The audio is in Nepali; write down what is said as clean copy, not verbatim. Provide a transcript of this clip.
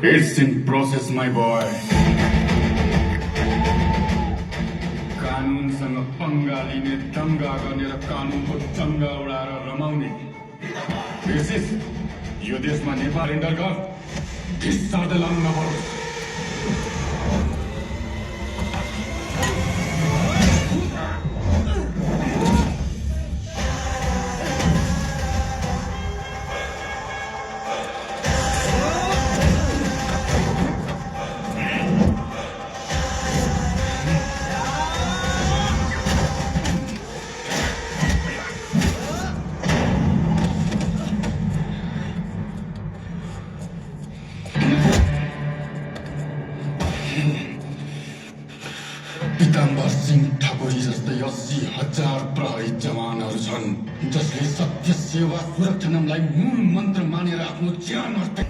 It's in process, my boy. कानुनसँग पंगा लिने, दंगा गर्ने र कानुनको चंगा उडाएर रमाउने विशेष यो देशमा नेपाल इन्डरगर धिस्साले लाउन नपरोस्। पीताम्बर सिंह ठकुरी जस्तै 80,000 प्रहरी जवानहरू छन् जसले सत्य सेवा सुरक्षालाई मूल मन्त्र मानेर आफ्नो ज्यान अर्पण